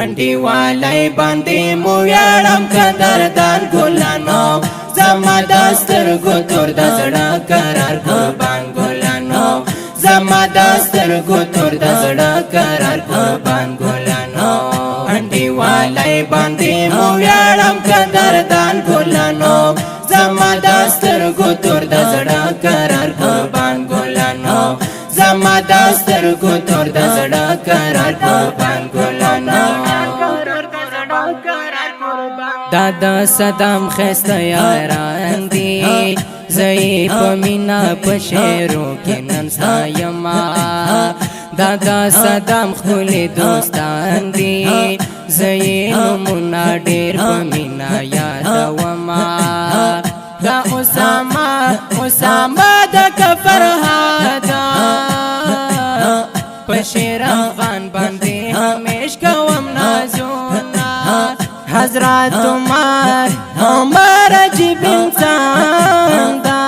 انډیوالای باندې مو ویاړم قدردان ګلانو زما د سترګو تور د زړه قرار قربان ګلانو زما د سترګو تور د زړه قرار قربان ګلانو انډیوالای باندې مو ویاړم قدردان ګلانو زما د سترګو تور د زړه قرار قربان ګلانو زما د سترګو تور د زړه قرار قربان ګلانو دادا صدام خسته یاران دی زئی پمینا پشیرو کې نن سایما دادا صدام خپل دوستان دی زئی نمونه ډېر پمینا یادوما دا اسامه د کفر هدا پشیر افغان باندې همیش کوم نازونا حضرت عمر عجیب انسان دا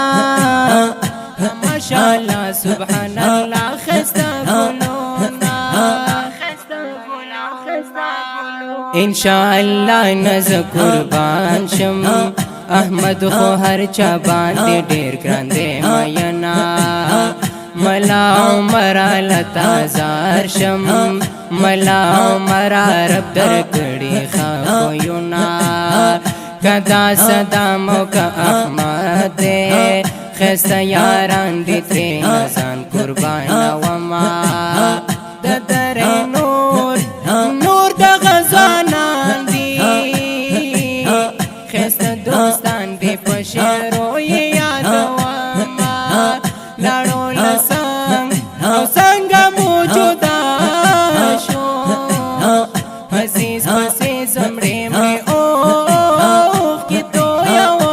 ماشاءاللہ سبحان اللہ خسته گلونا انشاءاللہ نز قربان شم احمد خو هر چا باندې ډېر ګران دی مینا ملا عمر لتا زار شم ملا عمر رب در کړي خوینا کدا صدام کا احمد دے خسته یاران دي ترې نزان قربان وما د در نور د غزانان دي خسته دوستان دي پشیرو یادوما لاړو لسنګ او څنګه موجوده شو عزیز پسې زمړې مې اوښ کې تویوه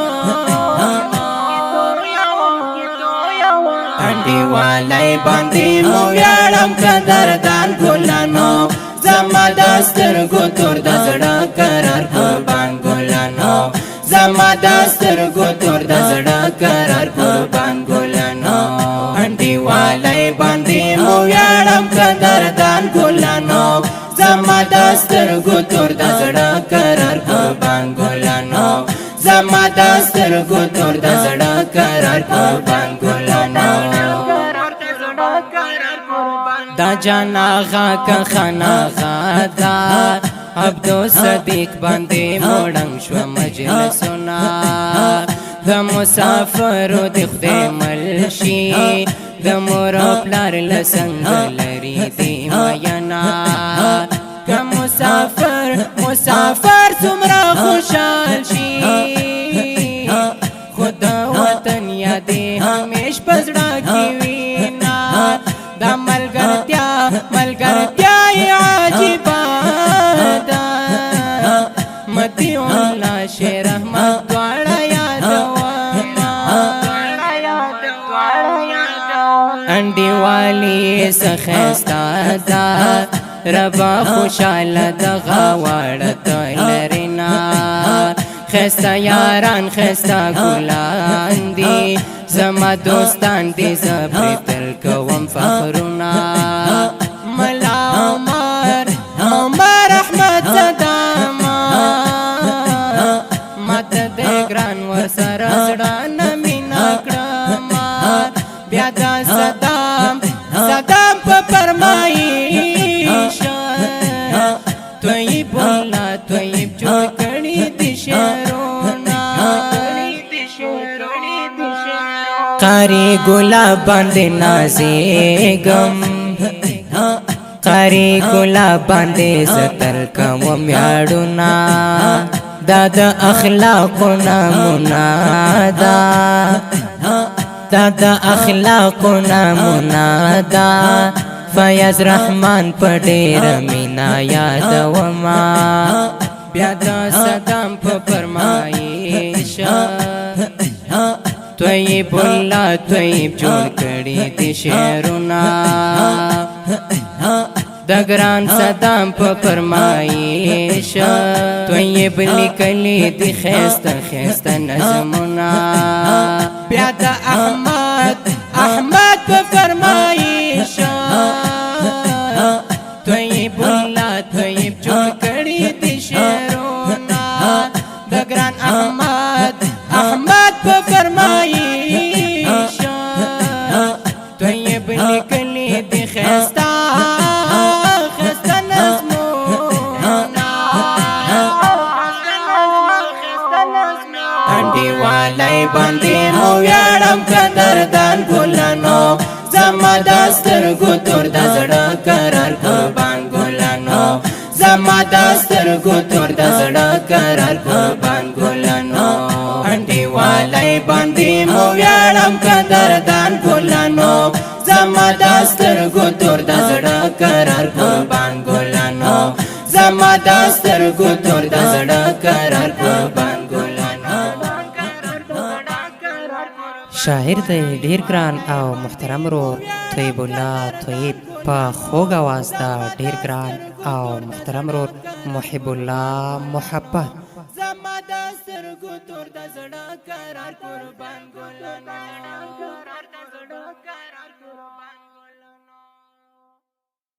انډیوالای باندې مو ویاړم قدردان ګلانو زما د سترګو تور د زړه قرار قربان ګلانو زما د سترګو تور د زړه قرار قربان ګلانو انډیوالای باندې مو ویاړم قدردان ګلانو زما د سترګو تور د زړه قرار قربان ګلانو زما د سترګو تور د زړه قرار قربان ګلانو دا جانا غا کا خانا غا دا عبدو صدیق باندې موړنګ شو مجلسونه د مسافرو د خدای ملشي د مور پلار لسنګ لري دی مینا که مسافر څومره خوشحال شي خود وطن یادې همیش پزړه کې وینا دا ملګرتیا عجیبه ده متی الله شیر احمد دواړه یادوما انډیوالي څخسته ده ربا خوشاله دغه واړه تلرینا خسته یاران خسته ګلان دي زما دوستان دي زبرتل کوم فخرنا ملا عمر احمد صداما مت د ګران ورسره زړه نمینا کړما بیا د صدام په فرمایش طیب الله طیب جوړ کړي دي شعرونه قاری ګلاب باندې نازېږم قاری ګلاب باندې ستر کوم ویاړونه دا د اخلاقو نمونه دا د اخلاقو نمونه ده فیض رحمان په ډېر مینا یادوما بیا د صدام په فرمایش طیب الله طیب جوړ کړي دي شعرونه د ګران صدام په فرمایش طیب لیکلي دي ښایسته نظمونه بیا د احمد په فرمایش طیب الله طیب جوړ والای باندې مو ویاړم قدردان ګلانو زما د سترګو تور د زړه قرار قربان ګلانو زما د سترګو تور د زړه قرار قربان ګلانو انډي والای باندې مو ویاړم قدردان ګلانو زما د سترګو تور د زړه قرار قربان ګلانو زما د سترګو تور د زړه قرار قربان ګلانو شاعر دی ډیر ګران او محترم ورور طیب الله طیب په خوږ اواز دا ډیر ګران او محترم ورور محب الله محبت زما د سترګو تور د زړه قرار قربان ګلانو